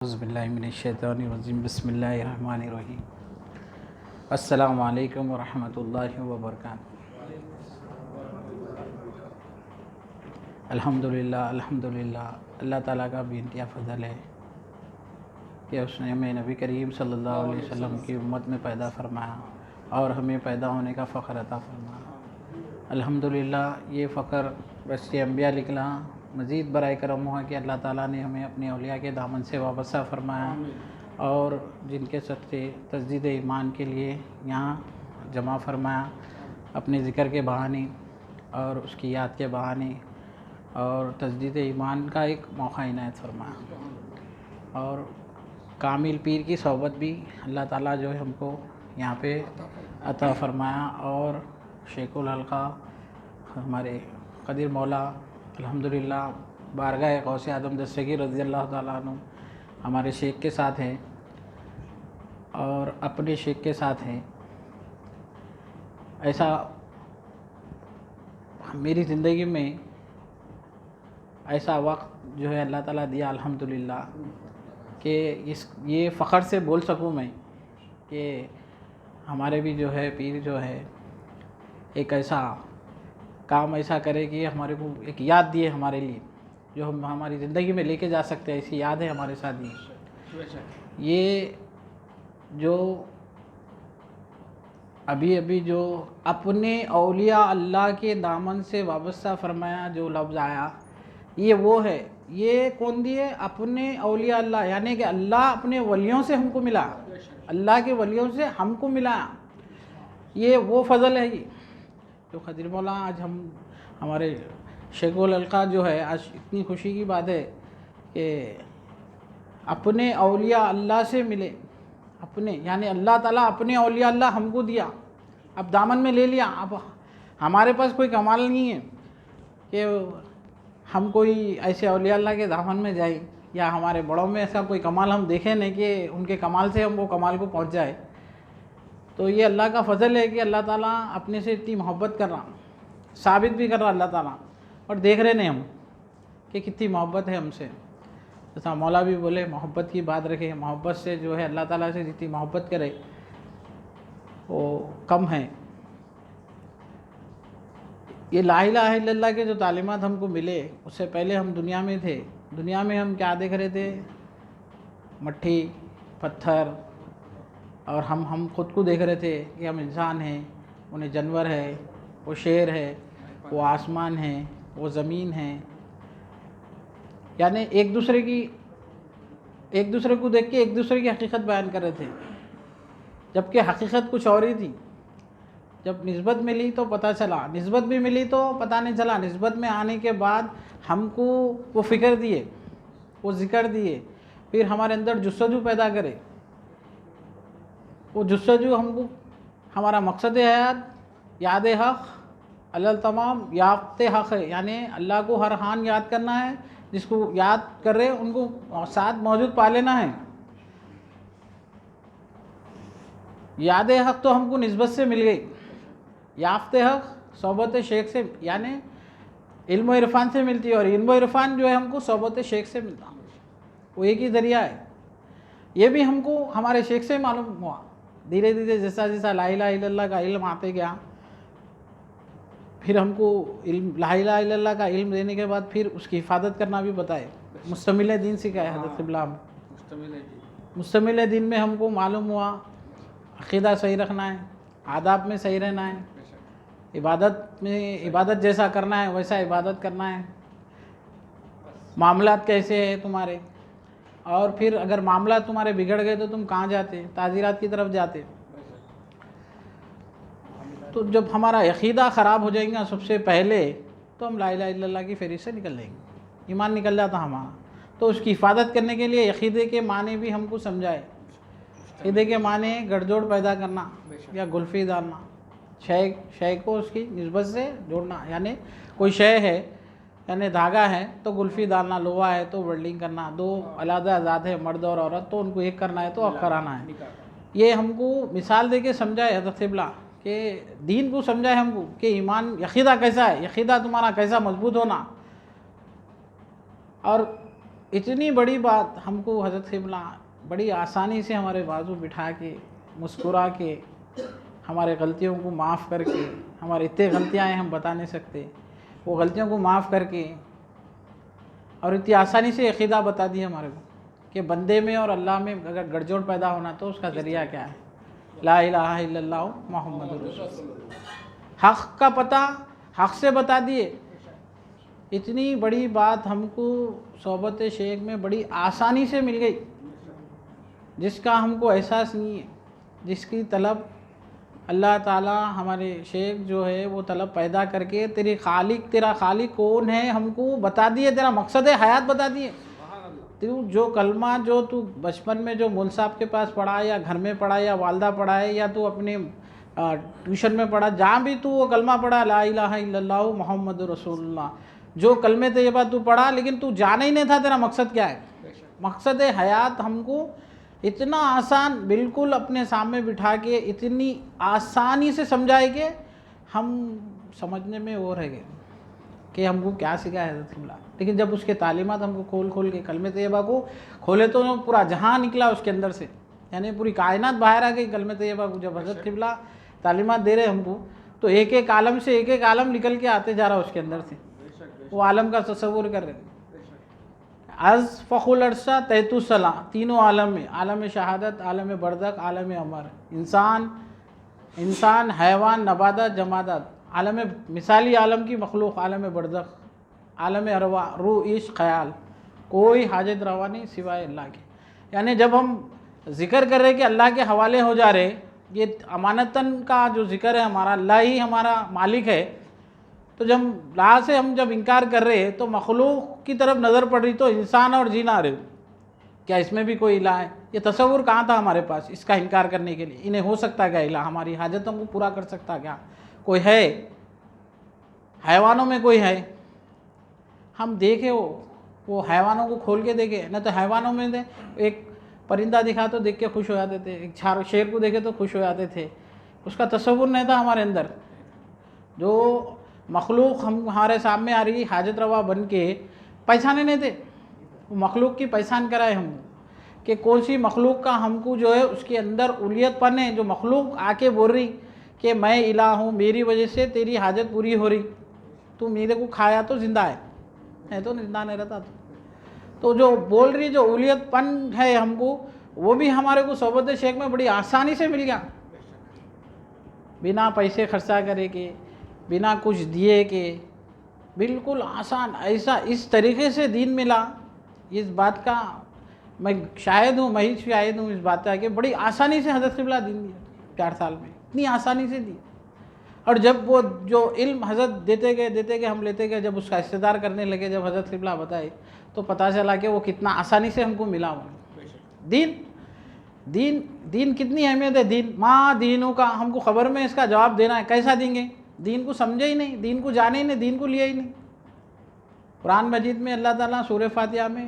اعوذ باللہ من الشیطان الرجیم بسم اللہ الرحمن الرحیم السلام علیکم ورحمۃ اللہ وبرکاتہ۔ الحمدللہ اللہ تعالیٰ کا بھی انتہا فضل ہے کہ اس نے ہمیں نبی کریم صلی اللہ علیہ وسلم کی امت میں پیدا فرمایا اور ہمیں پیدا ہونے کا فخر عطا فرمایا۔ الحمدللہ یہ فخر بس یہ انبیاء لکھنا مزید برائے کرم ہوا کہ اللہ تعالیٰ نے ہمیں اپنے اولیاء کے دامن سے وابستہ فرمایا اور جن کے صدقے تجدید ایمان کے لیے یہاں جمع فرمایا، اپنے ذکر کے بہانے اور اس کی یاد کے بہانے اور تجدید ایمان کا ایک موقع عنایت فرمایا، اور کامل پیر کی صحبت بھی اللہ تعالیٰ جو ہے ہم کو یہاں پہ عطا فرمایا، اور شیخ الحلقہ ہمارے قدیر مولا الحمدللہ بارگاہ غوث اعظم دستگیر رضی اللہ تعالیٰ عنہ ہمارے شیخ کے ساتھ ہیں اور اپنے شیخ کے ساتھ ہیں۔ ایسا میری زندگی میں ایسا وقت جو ہے اللہ تعالیٰ دیا الحمدللہ کہ یہ فخر سے بول سکوں میں کہ ہمارے بھی جو ہے پیر جو ہے ایک ایسا کام ایسا کرے کہ ہمارے کو ایک یاد دیے ہمارے لیے جو ہم ہماری زندگی میں لے کے جا سکتے ہیں، ایسی یاد ہے ہمارے ساتھ یہ جو ابھی جو اپنے اولیاء اللہ کے دامن سے وابستہ فرمایا جو لفظ آیا، یہ وہ ہے، یہ کون دیے؟ اپنے اولیاء اللہ، یعنی کہ اللہ اپنے ولیوں سے ہم کو ملا، اللہ کے ولیوں سے ہم کو ملا، یہ وہ فضل ہے یہ جو قدیر مولا آج ہمارے شیخ الحلقہ جو ہے آج اتنی خوشی کی بات ہے کہ اپنے اولیاء اللہ سے ملے، اپنے یعنی اللہ تعالیٰ اپنے اولیاء اللہ ہم کو دیا، اب دامن میں لے لیا۔ اب ہمارے پاس کوئی کمال نہیں ہے کہ ہم کوئی ایسے اولیاء اللہ کے دامن میں جائیں، یا ہمارے بڑوں میں ایسا کوئی کمال ہم دیکھیں نہیں کہ ان کے کمال سے ہم وہ کمال کو پہنچ جائے۔ تو یہ اللہ کا فضل ہے کہ اللہ تعالیٰ اپنے سے اتنی محبت کر رہا، ثابت بھی کر رہا اللہ تعالیٰ، اور دیکھ رہے نہیں ہم کہ کتنی محبت ہے ہم سے۔ جیسا مولا بھی بولے محبت کی بات رکھے، محبت سے جو ہے اللہ تعالیٰ سے جتنی محبت کرے وہ کم ہے۔ یہ لا الہ الا اللہ کے جو تعلیمات ہم کو ملے، اس سے پہلے ہم دنیا میں تھے، دنیا میں ہم کیا دیکھ رہے تھے؟ مٹی، پتھر، اور ہم خود کو دیکھ رہے تھے کہ ہم انسان ہیں، انہیں جانور ہے، وہ شیر ہے، وہ آسمان ہے، وہ زمین ہے، یعنی ایک دوسرے کو دیکھ کے ایک دوسرے کی حقیقت بیان کر رہے تھے، جبکہ حقیقت کچھ اور ہی تھی۔ جب نسبت ملی تو پتہ چلا، نسبت بھی ملی تو پتہ نہیں چلا، نسبت میں آنے کے بعد ہم کو وہ فکر دیے، وہ ذکر دیے، پھر ہمارے اندر جستجو پیدا کرے، وہ جستجو ہم کو ہمارا مقصد حیات یاد حق التمام یافت حق ہے، یعنی اللہ کو ہر حال یاد کرنا ہے، جس کو یاد کر رہے ان کو ساتھ موجود پا لینا ہے۔ یاد حق تو ہم کو نسبت سے مل گئی، یافت حق صحبت شیخ سے، یعنی علم و عرفان سے ملتی ہے، اور علم و عرفان جو ہے ہم کو صحبت شیخ سے ملتا، وہ ایک ہی ذریعہ ہے۔ یہ بھی ہم کو ہمارے شیخ سے معلوم ہوا، دھیرے دھیرے جیسا جیسا لا الہ الا اللہ کا علم آتے گیا، پھر ہم کو لا الہ الا اللہ کا علم دینے کے بعد پھر اس کی حفاظت کرنا بھی بتائے، مستمل دین سکھائے حضرت قبلہ ہم۔ مستمل دین میں ہم کو معلوم ہوا عقیدہ صحیح رکھنا ہے، آداب میں صحیح رہنا ہے، عبادت میں عبادت جیسا کرنا ہے ویسا عبادت کرنا ہے، معاملات کیسے ہیں تمہارے، اور پھر اگر معاملات تمہارے بگڑ گئے تو تم کہاں جاتے؟ تعزیرات کی طرف جاتے۔ تو جب ہمارا عقیدہ خراب ہو جائیں گا سب سے پہلے تو ہم لا الہ الا اللہ کی فہرست سے نکل جائیں گے، ایمان نکل جاتا ہمارا۔ تو اس کی حفاظت کرنے کے لیے عقیدے کے معنی بھی ہم کو سمجھائے، عقیدے کے معنی گڑھ جوڑ پیدا کرنا یا گلفی ڈالنا، شے کو اس کی نسبت سے جوڑنا، یعنی کوئی شے ہے یعنی دھاگا ہے تو گلفی ڈالنا، لوہا ہے تو ویلڈنگ کرنا، دو علیحدہ ذات ہے مرد اور عورت تو ان کو ایک کرنا ہے تو اب کرانا ہے۔ یہ ہم کو مثال دے کے سمجھائے حضرت قبلہ کہ دین کو سمجھائے ہم کو کہ ایمان عقیدہ کیسا ہے، عقیدہ تمہارا کیسا مضبوط ہونا، اور اتنی بڑی بات ہم کو حضرت قبلہ بڑی آسانی سے ہمارے بازو بٹھا کے مسکرا کے ہمارے غلطیوں کو معاف کر کے، ہمارے اتنے غلطیاں ہیں ہم بتا نہیں سکتے، وہ غلطیوں کو معاف کر کے اور اتنی آسانی سے عقیدہ بتا دی ہمارے کو کہ بندے میں اور اللہ میں اگر گڑ جوڑ پیدا ہونا تو اس کا ذریعہ کیا ہے؟ لا الہ الا اللہ محمد رسول اللہ۔ حق کا پتہ حق سے بتا دیے۔ اتنی بڑی بات ہم کو صحبت شیخ میں بڑی آسانی سے مل گئی، جس کا ہم کو احساس نہیں ہے، جس کی طلب اللہ تعالیٰ ہمارے شیخ جو ہے وہ طلب پیدا کر کے تیرا خالق کون ہے ہم کو بتا دیے، تیرا مقصد حیات بتا دیے۔ تو جو کلمہ جو تو بچپن میں جو مول صاحب کے پاس پڑھا یا گھر میں پڑھا یا والدہ پڑھائے یا تو اپنے ٹیوشن میں پڑھا، جہاں بھی تو وہ کلمہ پڑھا لا الہ الا اللہ محمد رسول اللہ، جو کلمے طیبہ تو پڑھا، لیکن تو جانا ہی نہیں تھا تیرا مقصد کیا ہے۔ مقصد حیات ہم کو اتنا آسان بالکل اپنے سامنے بٹھا کے اتنی آسانی سے سمجھائے کہ ہم سمجھنے میں وہ رہ گئے کہ ہم کو کیا سکھایا ہے حضرت قبلہ۔ لیکن جب اس کے تعلیمات ہم کو کھول کے کلمہ طیبہ کو کھولے تو پورا جہاں نکلا اس کے اندر سے، یعنی پوری کائنات باہر آ گئی کلمہ طیبہ کو۔ جب حضرت قبلہ تعلیمات دے رہے ہم کو تو ایک ایک عالم سے ایک ایک عالم نکل کے آتے جا رہا اس کے اندر سے، وہ عالم کا تصور کر رہے ہیں۔ از فخر العرصہ تحت الصلاح، تینوں عالم میں، عالم شہادت، عالم برزخ، عالم امر، انسان حیوان نباتات جمادات، عالم مثالی عالم کی مخلوق، عالم برزخ، عالم ارواح، روح، عشق، خیال، کوئی حاجت روا نہیں سوائے اللہ کے۔ یعنی جب ہم ذکر کر رہے کہ اللہ کے حوالے ہو جا رہے، یہ امانتاً کا جو ذکر ہے ہمارا، اللہ ہی ہمارا مالک ہے، تو جب لا سے ہم جب انکار کر رہے تو مخلوق کی طرف نظر پڑ رہی تو انسان اور جین آ رہے، کیا اس میں بھی کوئی الہ ہے؟ یہ تصور کہاں تھا ہمارے پاس اس کا انکار کرنے کے لیے؟ انہیں ہو سکتا کیا الہ؟ ہماری حاجتوں کو پورا کر سکتا کیا کوئی ہے؟ حیوانوں میں کوئی ہے؟ ہم دیکھے وہ حیوانوں کو کھول کے دیکھے نہ، تو حیوانوں میں ایک پرندہ دکھا تو دیکھ کے خوش ہو جاتے تھے، ایک شیر کو دیکھے تو خوش ہو جاتے تھے، اس کا تصور نہیں تھا ہمارے اندر۔ جو مخلوق ہمارے سامنے آ رہی حاجت روا بن کے، پہچانے نہیں تھے، وہ مخلوق کی پہچان کرائے ہم کہ کون سی مخلوق کا ہم کو جو ہے اس کے اندر الیت پن ہے، جو مخلوق آ کے بول رہی کہ میں الہ ہوں، میری وجہ سے تیری حاجت پوری ہو رہی، تو میرے کو کھایا تو زندہ ہے تو زندہ نہیں رہتا۔ تو جو بول رہی جو الیت پن ہے ہم کو، وہ بھی ہمارے کو صحبت شیخ میں بڑی آسانی سے مل گیا، بنا پیسے خرچہ کرے کے، بنا کچھ دیے کے، بالکل آسان ایسا اس طریقے سے دین ملا۔ اس بات کا میں شاہد ہوں، میں ہی شاہد ہوں اس بات کا کہ بڑی آسانی سے حضرت قبلہ دین دیا 4 سال میں، اتنی آسانی سے دی۔ اور جب وہ جو علم حضرت دیتے گئے ہم لیتے گئے، جب اس کا استدار کرنے لگے، جب حضرت قبلہ بتائے تو پتہ چلا کہ وہ کتنا آسانی سے ہم کو ملا ہوا دین کتنی اہمیت ہے۔ دین ماں دینوں کا ہم کو خبر میں اس کا جواب دینا ہے، کیسا دیں گے؟ دین کو سمجھے ہی نہیں، دین کو جانے ہی نہیں، دین کو لیا ہی نہیں۔ قرآن مجید میں اللہ تعالیٰ سورہ فاتحہ میں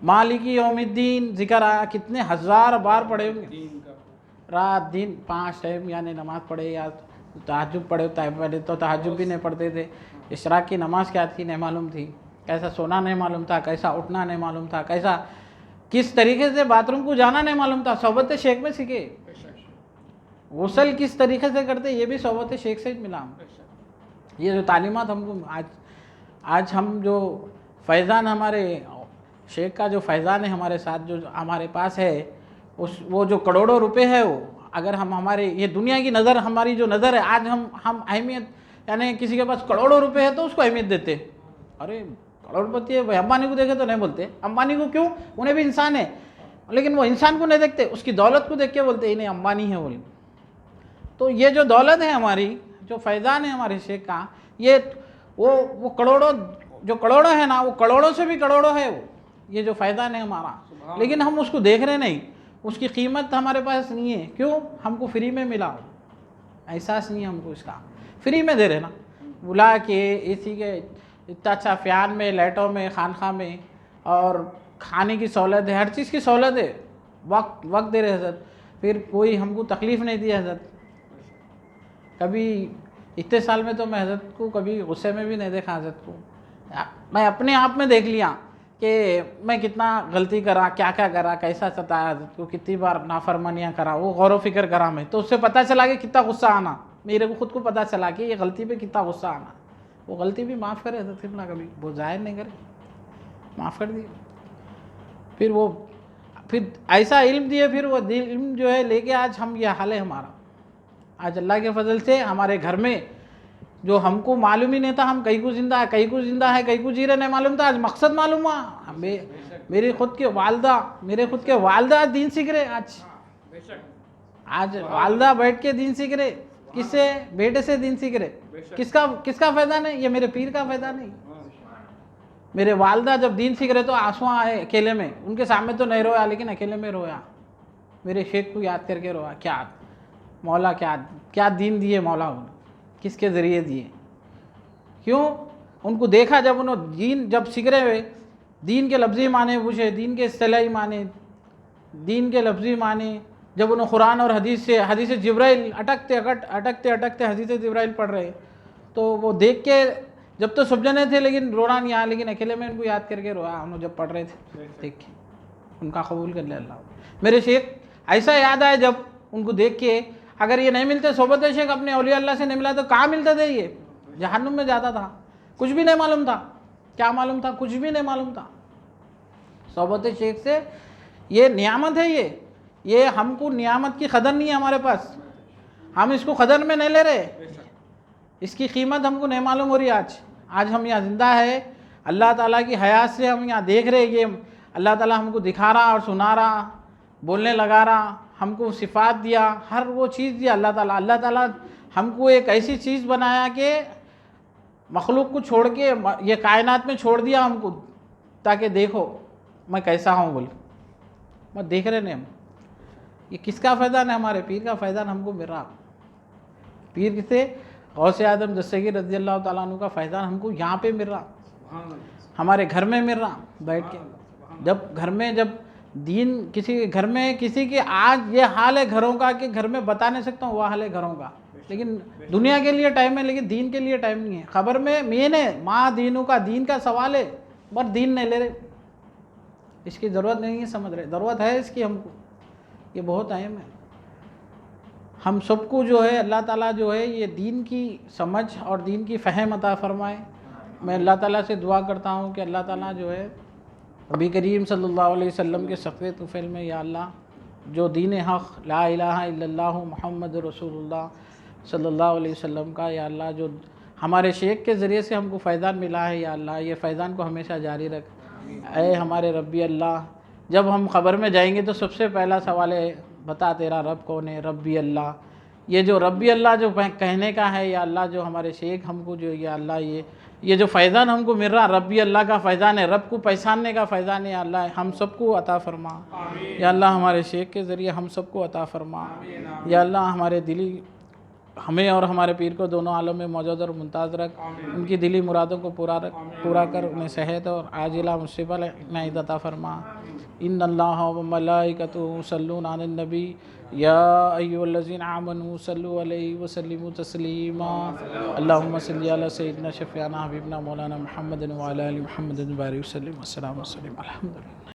مالک یوم الدین ذکر آیا، کتنے ہزار بار پڑھے ہوں گے، رات دن 5 ٹائم، یعنی نماز پڑھے یا تہجد پڑھے، پہلے تو تہجد بھی نہیں پڑھتے تھے، اشراق کی نماز کیا تھی نہیں معلوم تھی، کیسا سونا نہیں معلوم تھا، کیسا اٹھنا نہیں معلوم تھا، کس طریقے سے باتھ روم کو جانا نہیں معلوم تھا، صحبت شیخ میں سیکھے۔ غسل کس طریقے سے کرتے یہ بھی صحبت شیخ سے ملا۔ یہ جو تعلیمات ہم کو آج ہم جو فیضان ہمارے شیخ کا جو فیضان ہے ہمارے ساتھ جو ہمارے پاس ہے، وہ جو کروڑوں روپے ہے، وہ اگر ہم ہمارے یہ دنیا کی نظر، ہماری جو نظر ہے آج ہم اہمیت، یعنی کسی کے پاس کروڑوں روپے ہے تو اس کو اہمیت دیتے، ارے کروڑ پتی ہے بھائی، امبانی کو دیکھے تو نہیں بولتے، امبانی کو کیوں؟ انہیں بھی انسان ہے، لیکن وہ انسان کو نہیں دیکھتے، اس کی دولت کو دیکھ کے بولتے انہیں امبانی ہے بول۔ تو یہ جو دولت ہے ہماری، جو فیضان ہے ہمارے شیخ کا، یہ وہ کروڑوں، جو کروڑوں ہے نا، وہ کروڑوں سے بھی کروڑوں ہے، وہ یہ جو فیضان ہے ہمارا، لیکن ہم اس کو دیکھ رہے نہیں، اس کی قیمت ہمارے پاس نہیں ہے۔ کیوں؟ ہم کو فری میں ملا، احساس نہیں ہے ہم کو اس کا، فری میں دے رہے نا، بلا کے اے سی کے اتنا اچھا فیان میں، لائٹوں میں، خانخواہ میں، اور کھانے کی سہولت ہے، ہر چیز کی سہولت ہے، وقت دے رہے حضرت، پھر کوئی ہم کو تکلیف نہیں دی حضرت۔ کبھی اتنے سال میں تو میں حضرت کو کبھی غصے میں بھی نہیں دیکھا، حضرت کو میں اپنے آپ میں دیکھ لیا کہ میں کتنا غلطی کرا، کیا کیا کرا، کیسا ستایا حضرت کو، کتنی بار نافرمانیاں کرا، وہ غور و فکر کرا میں، تو اس سے پتہ چلا کہ کتنا غصہ آنا، میرے کو خود کو پتہ چلا کہ یہ غلطی پہ کتنا غصہ آنا. وہ غلطی بھی معاف کرے حضرت قبلہ، کبھی وہ ظاہر نہیں کرے، معاف کر دیے. پھر ایسا علم دیے، پھر وہ علم جو ہے لے کے آج ہم یہ حال ہے ہمارا. آج اللہ کے فضل سے ہمارے گھر میں جو ہم کو معلوم ہی نہیں تھا، ہم کئی کو زندہ ہے، کئی کو زندہ ہے، کئی کو جی رہے، نہیں معلوم تھا، آج مقصد معلوم ہوا. میری خود کے والدہ آج دین سیکھ رہے. آج والدہ بیٹھ کے دین سیکھ رہے. کس سے؟ بیٹے سے دین سیکھ رہے. کس کا فائدہ نہیں؟ یہ میرے پیر کا فائدہ نہیں. میرے والدہ جب دین سیکھ رہے تو آنسو آئے اکیلے میں، ان کے سامنے تو نہیں رویا لیکن اکیلے میں رویا. میرے شیخ کو یاد کر کے رویا. کیا مولا کیا دین دیے مولا، کس کے ذریعے دیے؟ کیوں؟ ان کو دیکھا جب انہوں دین جب سیکھ رہے ہوئے، دین کے لفظی معنی پوچھے، دین کے اصطلاحی معنی، دین کے لفظی معنی، جب انہوں قرآن اور حدیث جبرائیل اٹکتے حدیث جبرائیل پڑھ رہے، تو وہ دیکھ کے جب تو سب جنے تھے لیکن رونا نہیں آیا، لیکن اکیلے میں ان کو یاد کر کے رویا. انہوں جب پڑھ رہے تھے دیکھ کے، ان کا قبول کر لے اللہ. میرے شیخ ایسا یاد آئے جب ان کو دیکھ کے، اگر یہ نہیں ملتے صحبت شیخ اپنے اولیاء اللہ سے نہیں ملا تو کہاں ملتے تھے؟ یہ جہنم میں جاتا تھا. کچھ بھی نہیں معلوم تھا. کیا معلوم تھا؟ کچھ بھی نہیں معلوم تھا. صحبت شیخ سے یہ نعمت ہے. یہ ہم کو نعمت کی قدر نہیں ہے ہمارے پاس، ہم اس کو قدر میں نہیں لے رہے، اس کی قیمت ہم کو نہیں معلوم ہو رہی. آج ہم یہاں زندہ ہے، اللہ تعالیٰ کی حیات سے ہم یہاں دیکھ رہے. یہ اللہ تعالیٰ ہم کو دکھا رہا اور سنا رہا، بولنے لگا رہا، ہم کو صفات دیا، ہر وہ چیز دیا اللہ تعالیٰ. اللہ تعالیٰ ہم کو ایک ایسی چیز بنایا کہ مخلوق کو چھوڑ کے یہ کائنات میں چھوڑ دیا ہم کو، تاکہ دیکھو میں کیسا ہوں بول. میں دیکھ رہے نہیں ہم. یہ کس کا فیضان ہے؟ ہمارے پیر کا فیضان ہم کو مل رہا. پیر سے غوث اعظم دستگیر رضی اللہ تعالیٰ عنہ کا فیضان ہم کو یہاں پہ مل رہا، ہمارے گھر میں مل رہا بیٹھ کے. جب گھر میں جب دین کسی کے گھر میں کسی کے آج یہ حال ہے گھروں کا کہ گھر میں بتا نہیں سکتا ہوں وہ حال ہے گھروں کا، لیکن دنیا کے لیے ٹائم ہے لیکن دین کے لیے ٹائم نہیں ہے. خبر میں مین ہے ماں دینوں کا، دین کا سوال ہے، پر دین نہیں لے رہے. اس کی ضرورت نہیں ہے، سمجھ رہے، ضرورت ہے اس کی ہم کو. یہ بہت اہم ہے. ہم سب کو جو ہے اللہ تعالیٰ جو ہے یہ دین کی سمجھ اور دین کی فہم عطا فرمائے. میں اللہ تعالیٰ سے دعا کرتا ہوں کہ اللہ تعالیٰ جو ہے نبی کریم صلی اللہ علیہ وسلم کے صفحے طفیل میں، یا اللہ جو دین حق لا الہ الا اللہ محمد رسول اللہ صلی اللہ علیہ وسلم کا، یا اللہ جو ہمارے شیخ کے ذریعے سے ہم کو فیضان ملا ہے، یا اللہ یہ فیضان کو ہمیشہ جاری رکھ. اے ہمارے ربی اللہ، جب ہم قبر میں جائیں گے تو سب سے پہلا سوال ہے بتا تیرا رب کون ہے؟ ربی اللہ. یہ جو ربی اللہ جو کہنے کا ہے، یا اللہ جو ہمارے شیخ ہم کو جو، یا اللہ یہ جو فیضان ہم کو مل رہا ربی اللہ کا فیضان ہے، رب کو پہچاننے کا فیضان ہے. یا اللہ ہم سب کو عطا فرما. یا اللہ ہمارے شیخ کے ذریعے ہم سب کو عطا فرما. یا اللہ ہمارے دلی ہمیں اور ہمارے پیر کو دونوں عالم میں موجود اور ممتاز رکھ. ان کی دلی مرادوں کو پورا کر، انہیں صحت اور عاجلہ مصیبہ عنایت عطا فرما. ان اللہ و ملائکتہ یصلون علی النبی یا ایھا الذین آمنوا صلوا علیہ وسلموا تسلیما. اللہم صل علی سیدنا شفیعنا حبیبنا مولانا محمد وعلی آل محمد وبارک وسلم. السلام علیکم. الحمدللہ.